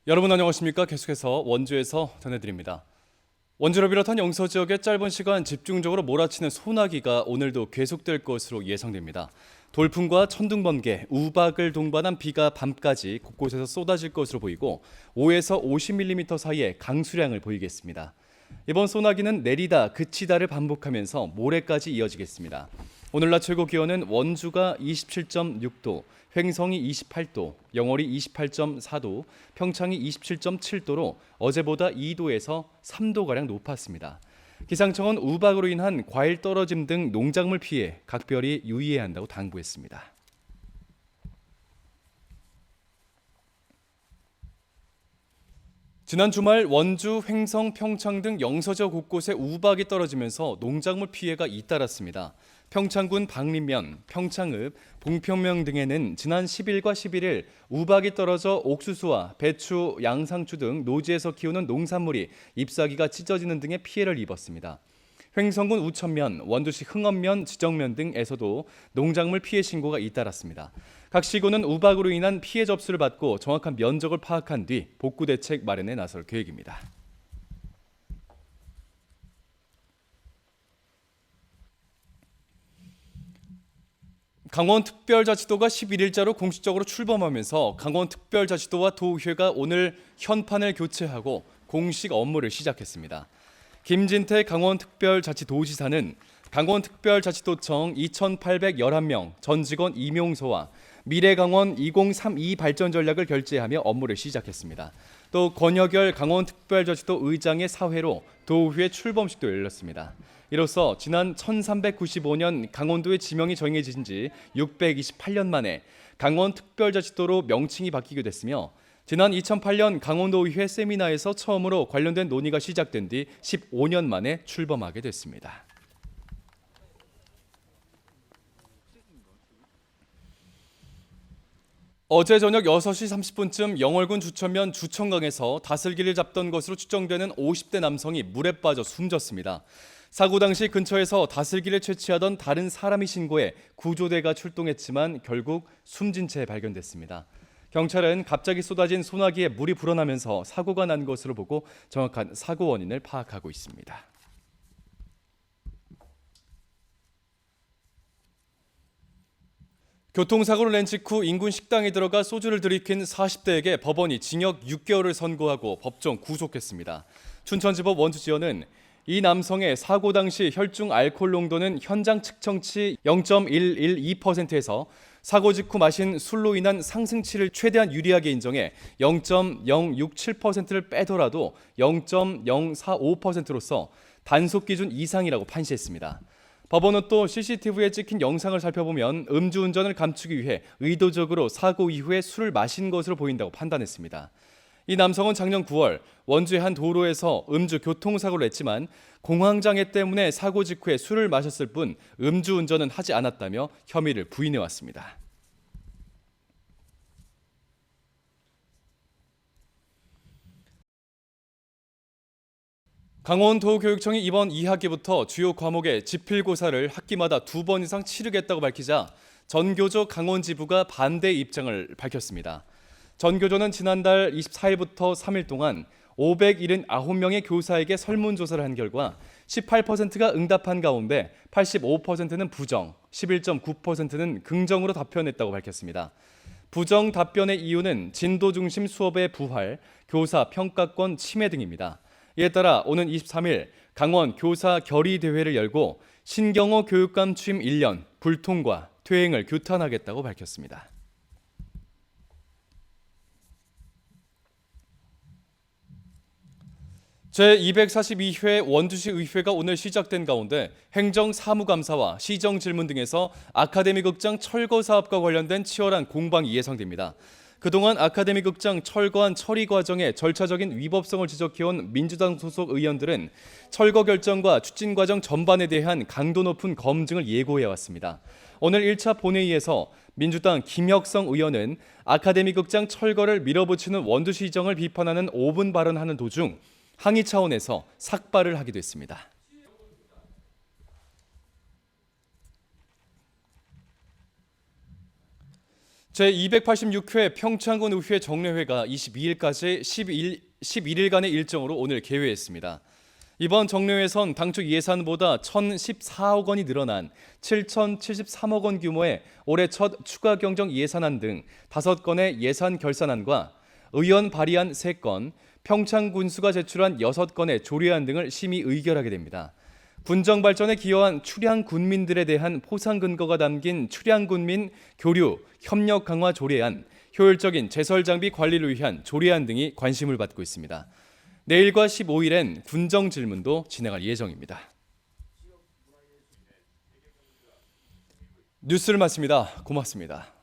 여러분 안녕하십니까? 계속해서 원주에서 전해드립니다. 원주를 비롯한 영서 지역에 짧은 시간 집중적으로 몰아치는 소나기가 오늘도 계속될 것으로 예상됩니다. 돌풍과 천둥, 번개, 우박을 동반한 비가 밤까지 곳곳에서 쏟아질 것으로 보이고 5에서 50mm 사이의 강수량을 보이겠습니다. 이번 소나기는 내리다 그치다를 반복하면서 모레까지 이어지겠습니다. 오늘 낮 최고 기온은 원주가 27.6도, 횡성이 28도, 영월이 28.4도, 평창이 27.7도로 어제보다 2도에서 3도가량 높았습니다. 기상청은 우박으로 인한 과일 떨어짐 등 농작물 피해 각별히 유의해야 한다고 당부했습니다. 지난 주말 원주, 횡성, 평창 등 영서 지역 곳곳에 우박이 떨어지면서 농작물 피해가 잇따랐습니다. 평창군 박림면, 평창읍, 봉평면 등에는 지난 10일과 11일 우박이 떨어져 옥수수와 배추, 양상추 등 노지에서 키우는 농산물이 잎사귀가 찢어지는 등의 피해를 입었습니다. 횡성군 우천면, 원주시 흥원면, 지정면 등에서도 농작물 피해 신고가 잇따랐습니다. 각 시군은 우박으로 인한 피해 접수를 받고 정확한 면적을 파악한 뒤 복구 대책 마련에 나설 계획입니다. 강원특별자치도가 11일자로 공식적으로 출범하면서 강원특별자치도와 도의회가 오늘 현판을 교체하고 공식 업무를 시작했습니다. 김진태 강원특별자치도지사는 강원특별자치도청 2,811명 전 직원 임용소와 미래강원 2032 발전 전략을 결재하며 업무를 시작했습니다. 또 권혁열 강원특별자치도 의장의 사회로 도의회 출범식도 열렸습니다. 이로써 지난 1395년 강원도의 지명이 정해진 지 628년 만에 강원특별자치도로 명칭이 바뀌게 됐으며 지난 2008년 강원도의회 세미나에서 처음으로 관련된 논의가 시작된 뒤 15년 만에 출범하게 됐습니다. 어제 저녁 6시 30분쯤 영월군 주천면 주천강에서 다슬기를 잡던 것으로 추정되는 50대 남성이 물에 빠져 숨졌습니다. 사고 당시 근처에서 다슬기를 채취하던 다른 사람이 신고해 구조대가 출동했지만 결국 숨진 채 발견됐습니다. 경찰은 갑자기 쏟아진 소나기에 물이 불어나면서 사고가 난 것으로 보고 정확한 사고 원인을 파악하고 있습니다. 교통사고를 낸 직후 인근 식당에 들어가 소주를 들이킨 40대에게 법원이 징역 6개월을 선고하고 법정 구속했습니다. 춘천지법 원주지원은 이 남성의 사고 당시 혈중 알코올 농도는 현장 측정치 0.112%에서 사고 직후 마신 술로 인한 상승치를 최대한 유리하게 인정해 0.067%를 빼더라도 0.045%로서 단속 기준 이상이라고 판시했습니다. 법원은 또 CCTV에 찍힌 영상을 살펴보면 음주운전을 감추기 위해 의도적으로 사고 이후에 술을 마신 것으로 보인다고 판단했습니다. 이 남성은 작년 9월 원주의 한 도로에서 음주 교통사고를 냈지만 공황장애 때문에 사고 직후에 술을 마셨을 뿐 음주운전은 하지 않았다며 혐의를 부인해왔습니다. 강원도교육청이 이번 2학기부터 주요 과목의 지필고사를 학기마다 2번 이상 치르겠다고 밝히자 전교조 강원지부가 반대 입장을 밝혔습니다. 전교조는 지난달 24일부터 3일 동안 579명의 교사에게 설문조사를 한 결과 18%가 응답한 가운데 85%는 부정, 11.9%는 긍정으로 답변했다고 밝혔습니다. 부정 답변의 이유는 진도 중심 수업의 부활, 교사 평가권 침해 등입니다. 이에 따라 오는 23일 강원 교사 결의 대회를 열고 신경호 교육감 취임 1년 불통과 퇴행을 규탄하겠다고 밝혔습니다. 제242회 원주시 의회가 오늘 시작된 가운데 행정사무감사와 시정질문 등에서 아카데미 극장 철거 사업과 관련된 치열한 공방이 예상됩니다. 그동안 아카데미 극장 철거한 처리 과정의 절차적인 위법성을 지적해온 민주당 소속 의원들은 철거 결정과 추진 과정 전반에 대한 강도 높은 검증을 예고해왔습니다. 오늘 1차 본회의에서 민주당 김혁성 의원은 아카데미 극장 철거를 밀어붙이는 원주시정을 비판하는 5분 발언하는 도중 항의 차원에서 삭발을 하기도 했습니다. 제286회 평창군 의회 정례회가 22일까지 11일간의 일정으로 오늘 개회했습니다. 이번 정례회에선 당초 예산보다 1,014억 원이 늘어난 7,073억 원 규모의 올해 첫 추가 경정 예산안 등 5건의 예산 결산안과 의원 발의안 3건, 평창 군수가 제출한 6건의 조례안 등을 심의 의결하게 됩니다. 군정 발전에 기여한 출양 군민들에 대한 포상 근거가 담긴 출양군민 교류 협력 강화 조례안, 효율적인 제설 장비 관리를 위한 조례안 등이 관심을 받고 있습니다. 내일과 15일엔 군정 질문도 진행할 예정입니다. 뉴스를 마칩니다. 고맙습니다.